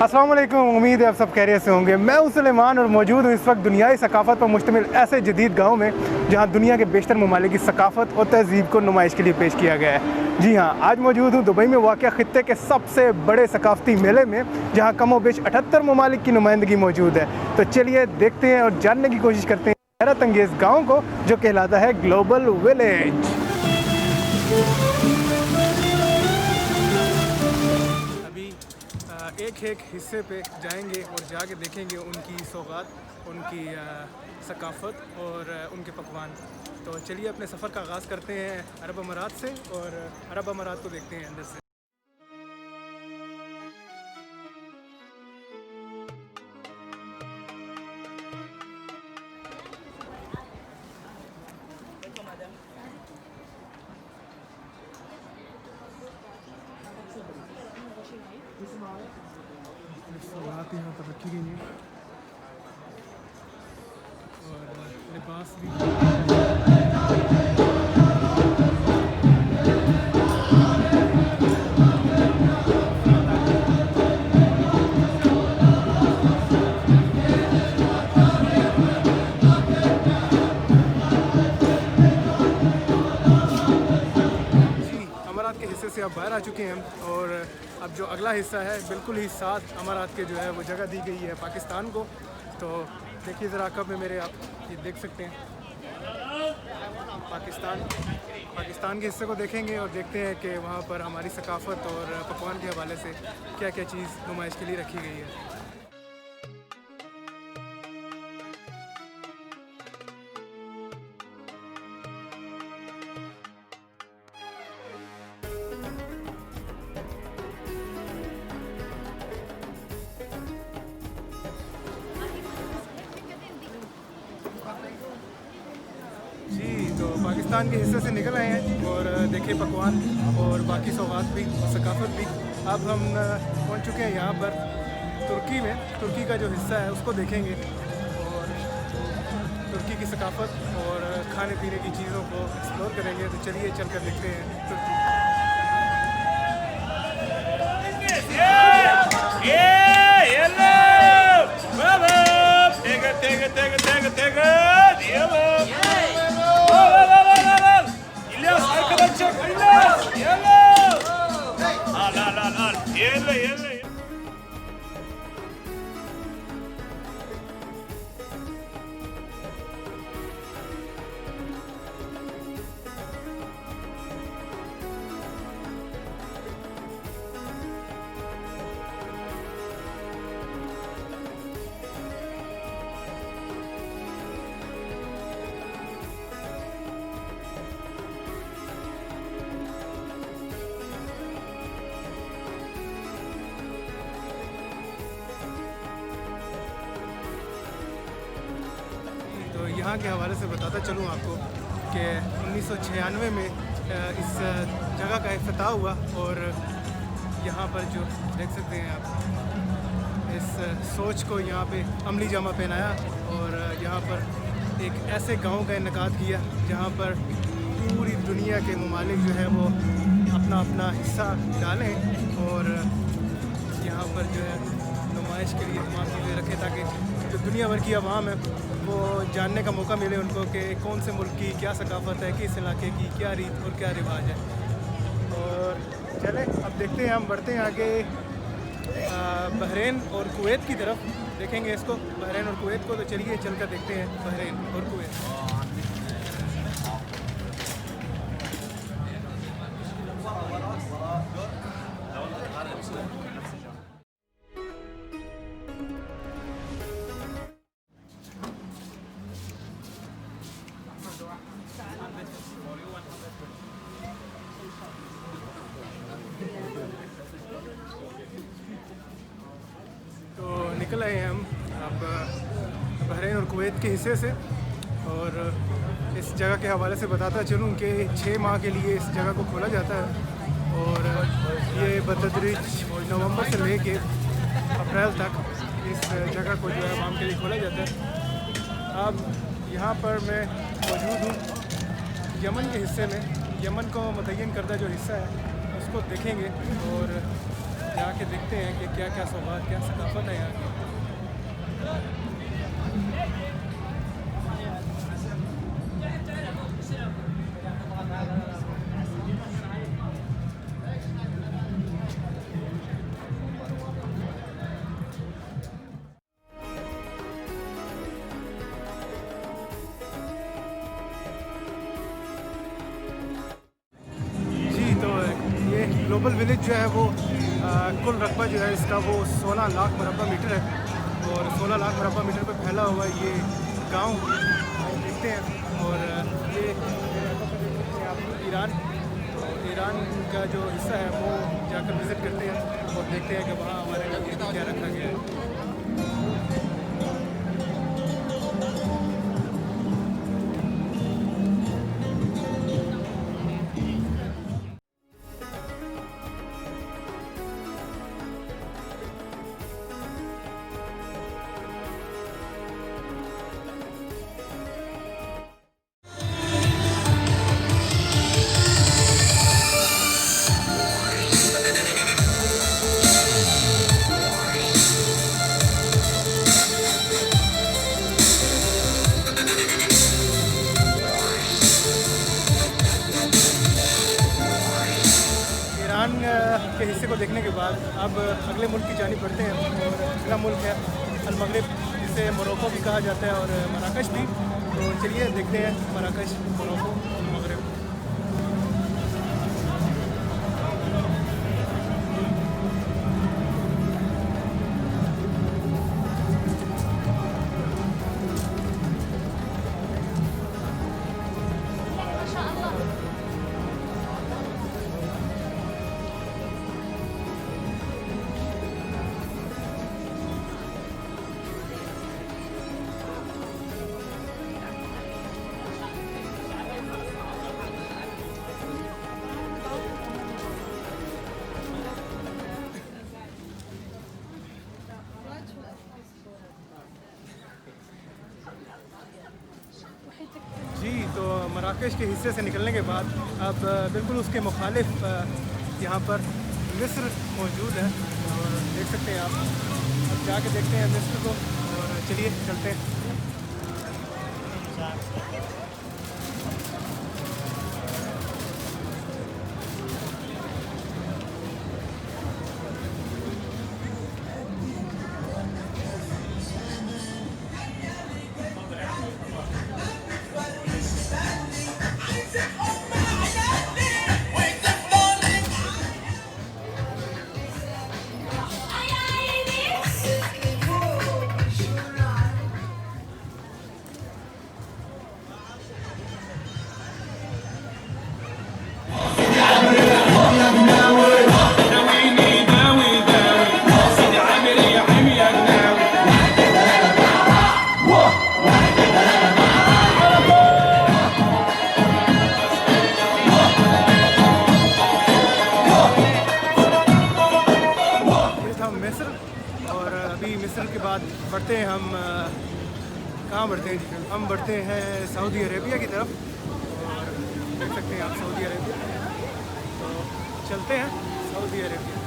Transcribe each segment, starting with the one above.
अस्सलाम वालेकुम। उम्मीद है आप सब खैरियत से होंगे। मैं हूं सुलेमान और मौजूद हूं इस वक्त दुनियाई सकाफ़त पर मुश्तमिल ऐसे जदीद गाँव में जहां दुनिया के बेशतर ममालिक की सकाफ़त और तहज़ीब को नुमाइश के लिए पेश किया गया है। जी हाँ, आज मौजूद हूँ दुबई में वाक़या ख़ित्ते के सबसे बड़े सकाफ़ती मेले में, जहाँ कमो बेश 78 ममालिक की नुमाइंदगी मौजूद है। तो चलिए देखते हैं और जानने की कोशिश करते हैं हैरत अंगेज़ गाँव को जो कहलाता है ग्लोबल विलेज। एक एक हिस्से पे जाएंगे और जाके देखेंगे उनकी सौगात, उनकी सकाफ़त और उनके पकवान। तो चलिए अपने सफ़र का आगाज़ करते हैं अरब अमारात से और अरब अमारात को देखते हैं अंदर से। सौगात यहाँ पर रखी गई हैं और लिबास भी। अमारात के हिस्से से अब बाहर आ चुके हैं हम और अब जो अगला हिस्सा है बिल्कुल ही साथ अमारात के जो है वो जगह दी गई है पाकिस्तान को। तो देखिए ज़रा कब में मेरे आप ये देख सकते हैं पाकिस्तान के हिस्से को देखेंगे और देखते हैं कि वहाँ पर हमारी सकाफ़त और पकवान के हवाले से क्या क्या चीज़ नुमाइश के लिए रखी गई है। जी, तो पाकिस्तान के हिस्से से निकल आए हैं और देखिए पकवान और बाकी सौगात भी और सकाफ़त भी। अब हम पहुंच चुके हैं यहाँ पर तुर्की में। तुर्की का जो हिस्सा है उसको देखेंगे और तुर्की की सकाफ़त और खाने पीने की चीज़ों को एक्सप्लोर करेंगे। तो चलिए चल कर देखते हैं तुर्की। तो यहाँ के हवाले से बताता चलूँ आपको कि 1996 में इस जगह का इफ्तिताह हुआ और यहाँ पर जो देख सकते हैं आप इस सोच को यहाँ पे अमली जामा पहनाया और यहाँ पर एक ऐसे गांव का इनेकाद किया जहाँ पर पूरी दुनिया के ममालिक जो है वो अपना अपना हिस्सा डालें और यहाँ पर जो है नुमाइश के लिए तमाम चीज़ें रखें ताकि जो दुनिया भर की आवाम है वो जानने का मौका मिले उनको कि कौन से मुल्क की क्या सकाफ़त है, किस इलाके की क्या रीत और क्या रिवाज है। और चलें अब देखते हैं, हम बढ़ते हैं आगे बहरीन और कुवैत की तरफ। देखेंगे इसको बहरीन और कुवैत को। तो चलिए चल कर देखते हैं बहरीन और कुवैत। तो निकल आए हैं हम अब बहरीन और कुवैत के हिस्से से और इस जगह के हवाले से बताता चलूँ कि 6 माह के लिए इस जगह को खोला जाता है और ये बतदरीज नवंबर से लेके अप्रैल तक इस जगह को जो है आवाम के लिए खोला जाता है। अब यहाँ पर मैं मौजूद हूँ यमन के हिस्से में। यमन को मुतय्यन करदा जो हिस्सा है उसको देखेंगे और जाके देखते हैं कि क्या क्या सौगात, क्या सकाफ़त है यहाँ की। जी, तो ये ग्लोबल विलेज जो है वो कुल रकबा जो है इसका वो 16 लाख मुरब्बा मीटर है, और 16 लाख मुरब्बा मीटर पे फैला हुआ ये गांव देखते हैं। और ये आप ईरान, तो ईरान का जो हिस्सा है वो जाकर विज़िट करते हैं और देखते हैं कि वहाँ हमारे लिए क्या रखा गया है। ईरान के हिस्से को देखने के बाद अब अगले मुल्क की जानिब बढ़ते हैं, और अगला मुल्क है अल मगरिब, जिसे मोरक्को भी कहा जाता है और मराकश भी। तो चलिए देखते हैं मराकश, मोरक्को, मगरिब। जी, तो मराकश के हिस्से से निकलने के बाद अब बिल्कुल उसके मुखालिफ यहाँ पर मिस्र मौजूद है, और देख सकते हैं आप। अब जाके देखते हैं मिस्र को, और चलिए चलते हैं। और अभी मिस्र के बाद बढ़ते हैं हम, कहाँ बढ़ते हैं जी? हम बढ़ते हैं सऊदी अरेबिया की तरफ, और देख सकते हैं आप सऊदी अरेबिया। तो चलते हैं सऊदी अरेबिया।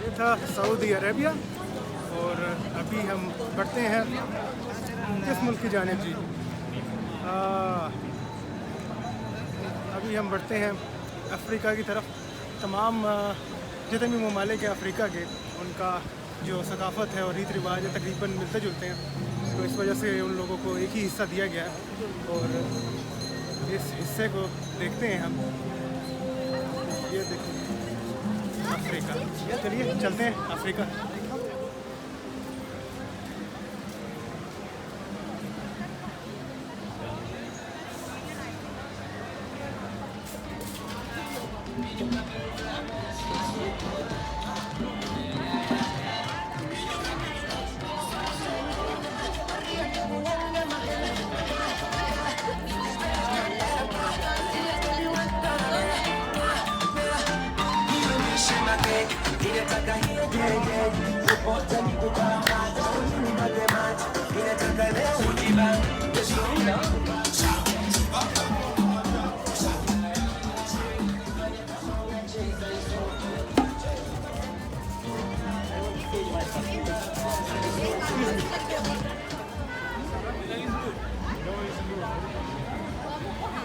ये था सऊदी अरेबिया, और अभी हम बढ़ते हैं किस मुल्क की जानिब जी? अभी हम बढ़ते हैं अफ्रीका की तरफ। तमाम जितने भी ममालिक हैं अफ्रीका के, उनका जो सकाफ़त है और रीत रिवाज है तकरीबन मिलते जुलते हैं, तो इस वजह से उन लोगों को एक ही हिस्सा दिया गया है, और इस हिस्से को देखते हैं हम। ये देखिए अफ्रीका, चलिए चलते हैं अफ्रीका।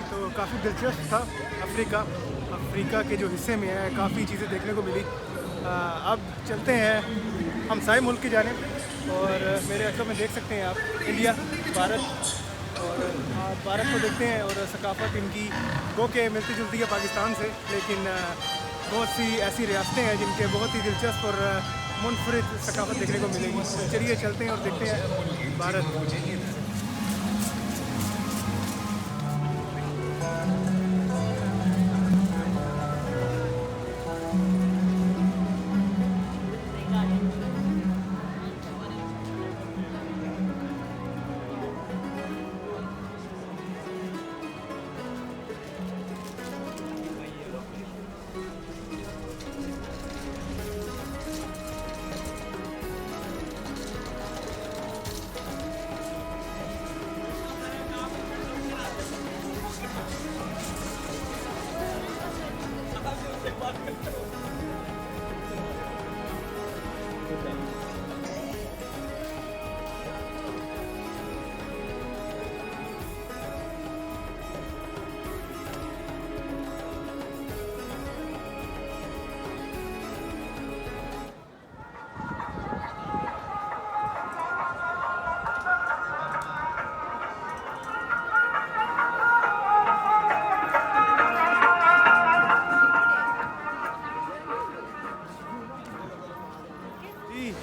तो काफ़ी दिलचस्प था। अफ्रीका के जो हिस्से में है काफ़ी चीज़ें देखने को मिली। अब चलते हैं हम सारे मुल्क की जानिब और मेरे अक्सर में देख सकते हैं आप इंडिया, भारत और भारत को देखते हैं और सकाफ़त इनकी गो के मिलती जुलती है पाकिस्तान से, लेकिन बहुत सी ऐसी रियासतें हैं जिनके बहुत ही दिलचस्प और मुनफरिद सकाफ़त देखने को मिलेगी। चलिए चलते हैं और देखते हैं भारत।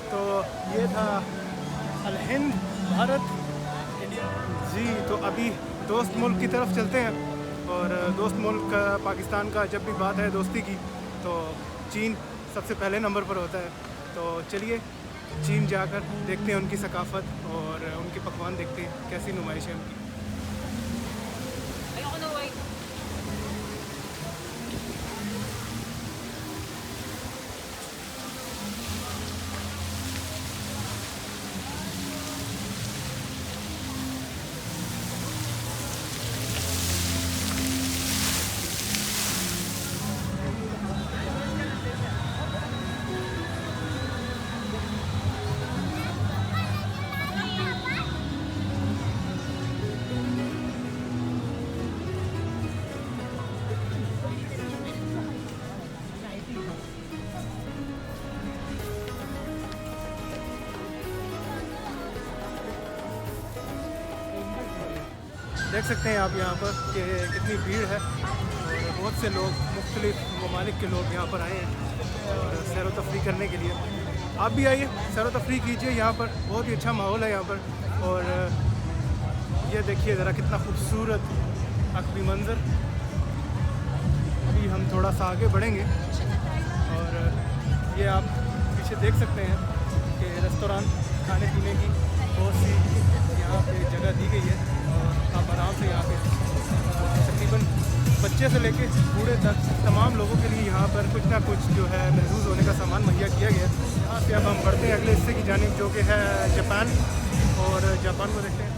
तो ये था अल हिंद भारत इंडिया जी। तो अभी दोस्त मुल्क की तरफ चलते हैं और दोस्त मुल्क पाकिस्तान का जब भी बात है दोस्ती की तो चीन सबसे पहले नंबर पर होता है। तो चलिए चीन जाकर देखते हैं उनकी सकाफ़त और उनके पकवान देखते हैं कैसी नुमाइश है उनकी। देख सकते हैं आप यहाँ पर कि कितनी भीड़ है और बहुत से लोग मुख्तलिफ़ ममालिक के लोग यहाँ पर आए हैं और सैर व तफरीह करने के लिए। आप भी आइए, सैर व तफरीह कीजिए। यहाँ पर बहुत ही अच्छा माहौल है यहाँ पर। और ये देखिए ज़रा कितना खूबसूरत अकबी मंज़र। अभी हम थोड़ा सा आगे बढ़ेंगे और ये आप पीछे देख सकते हैं कि रेस्तोरां खाने पीने की बहुत सी यहाँ पे जगह दी गई है और आप आराम से यहाँ पे तकरीबन बच्चे से लेके बूढ़े तक तमाम लोगों के लिए यहाँ पर कुछ ना कुछ जो है महफूज होने का सामान मुहैया किया गया है। यहाँ से अब हम बढ़ते हैं अगले हिस्से की जानिब जो कि है जापान, और जापान को देखते हैं।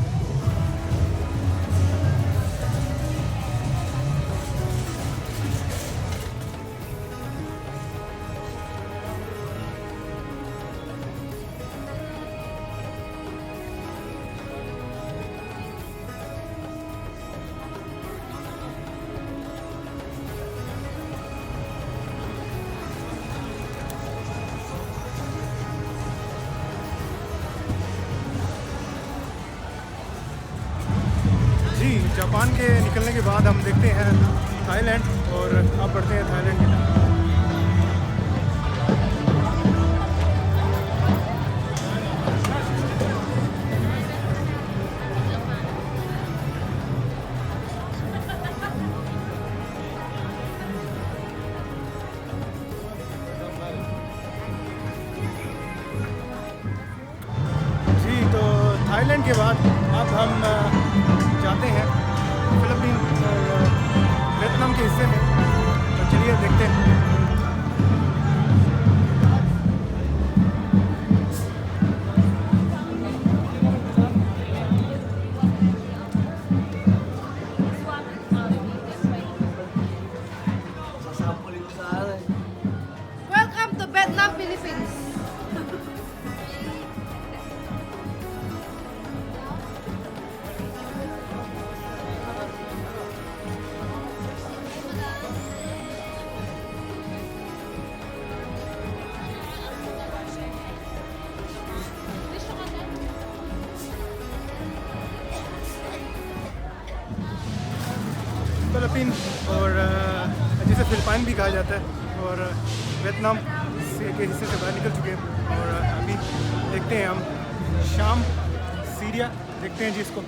जापान के निकलने के बाद हम देखते हैं थाईलैंड और अब बढ़ते हैं थाईलैंड की तरफ। जी तो थाईलैंड के बाद अब हम जाते हैं फिलीपीन और वियतनाम के हिस्से में। तो चलिए देखते हैं। Vietnam, Philippines. फिलीपीन और जिसे फिलिपाइन भी कहा जाता है और वियतनाम के हिस्से से बाहर निकल चुके हैं और अभी देखते हैं हम शाम सीरिया देखते हैं जी इसको।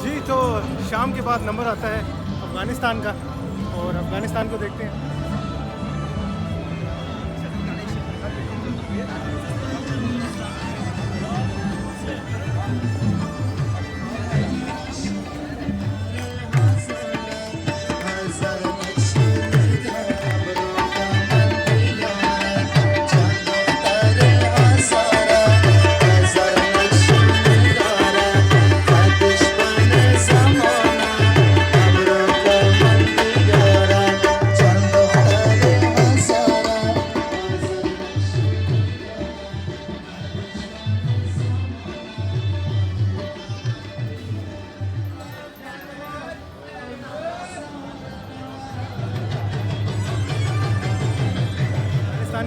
जी तो शाम के बाद नंबर आता है अफ़गानिस्तान का और अफ़गानिस्तान को देखते हैं।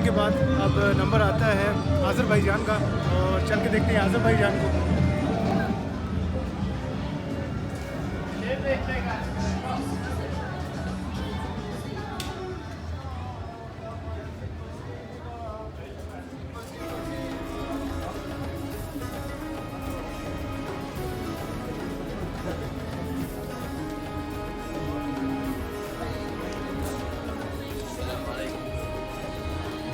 के बाद अब नंबर आता है अज़रबैजान का और चल के देखते हैं अज़रबैजान को।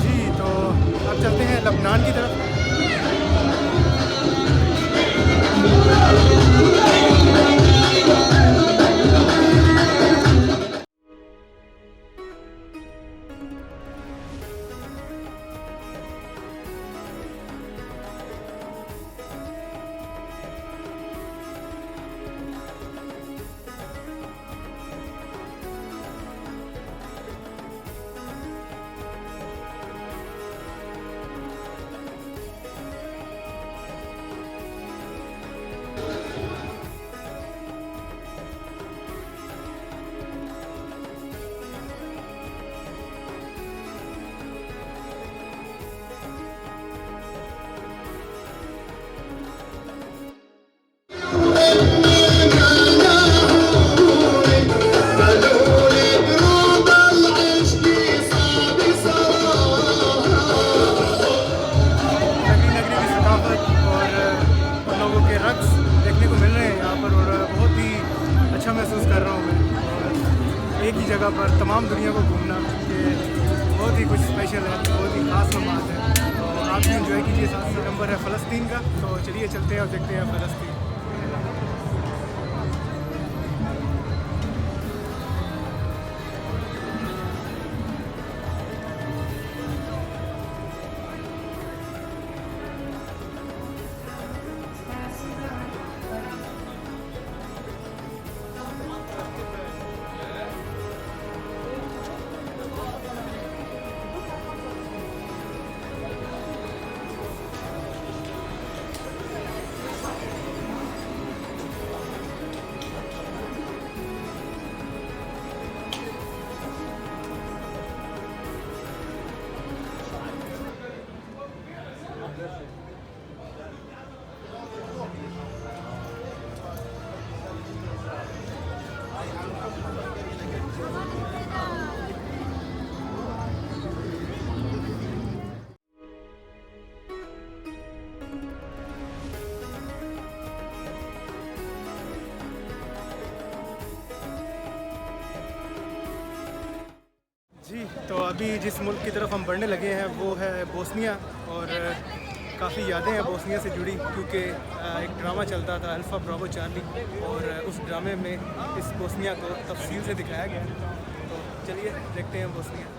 जी तो अब चलते हैं लबनान की तरफ। एक ही जगह पर तमाम दुनिया को घूमना ये बहुत ही कुछ स्पेशल है, बहुत ही ख़ास बात है। तो आप भी इंजॉय कीजिए। साथ में नंबर है फ़लस्तीन का, तो चलिए चलते हैं और देखते हैं फ़लस्तीन। तो अभी जिस मुल्क की तरफ हम बढ़ने लगे हैं वो है बोस्निया, और काफ़ी यादें हैं बोस्निया से जुड़ी, क्योंकि एक ड्रामा चलता था अल्फ़ा ब्रावो चार्ली, और उस ड्रामे में इस बोस्निया को तफसील से दिखाया गया। तो चलिए देखते हैं बोस्निया।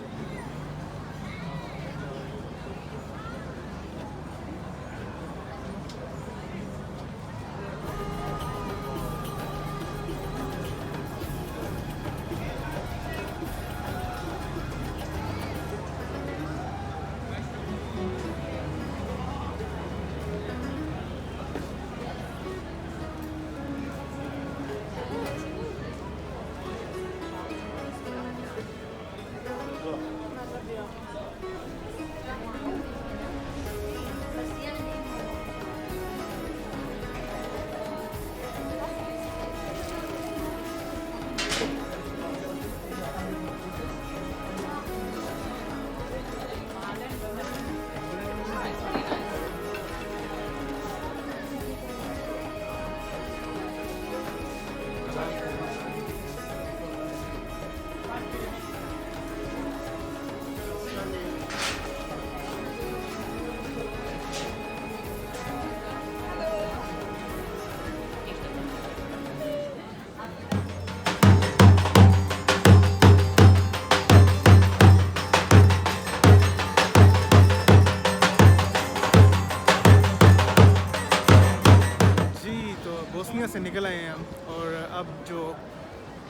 बोस्निया से निकल आए हैं हम, और अब जो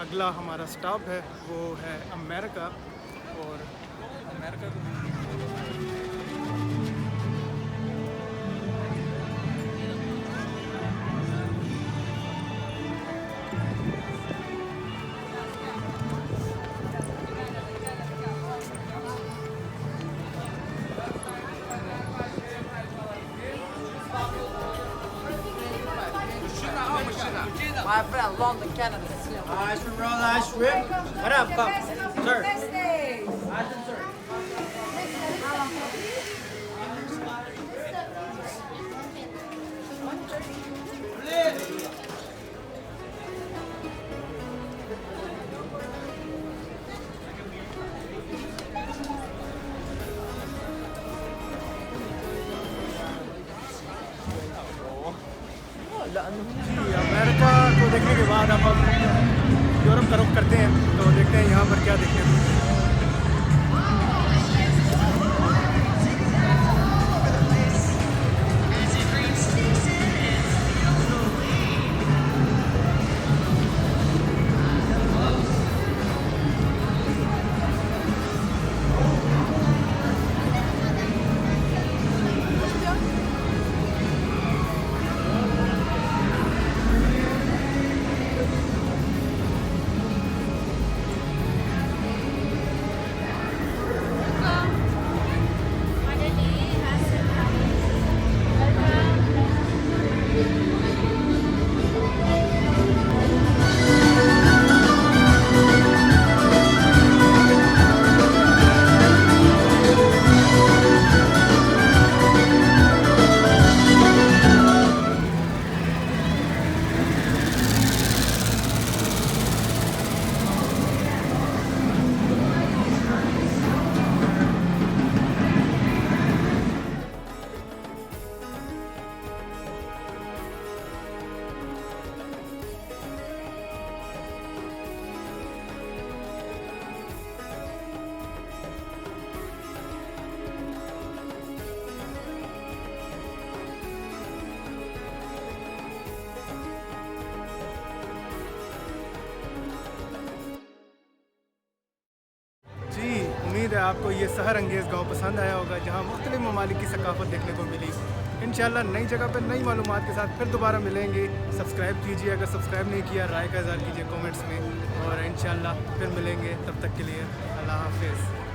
अगला हमारा स्टॉप है वो है अमेरिका। और अमेरिका को My friend, London, Canada. Ice cream roll, ice cream. What up, come, sir? Ice cream, sir. Ji, America को देखने के बाद अब हम यूरोप का रुख करते हैं। तो देखते हैं यहाँ पर क्या देखने को मिलता है। उम्मीद है आपको ये शहर अंगेज़ गाँव पसंद आया होगा, जहाँ मुख्तलिफ़ ममालिक की सकाफ़त देखने को मिली। इंशाल्लाह नई जगह पर नई मालूमात के साथ फिर दोबारा मिलेंगे। सब्सक्राइब कीजिए, अगर सब्सक्राइब नहीं किया राय का इज़हार कीजिए कमेंट्स में, और इंशाल्लाह फिर मिलेंगे। तब तक के लिए अल्लाह हाफ़िज़।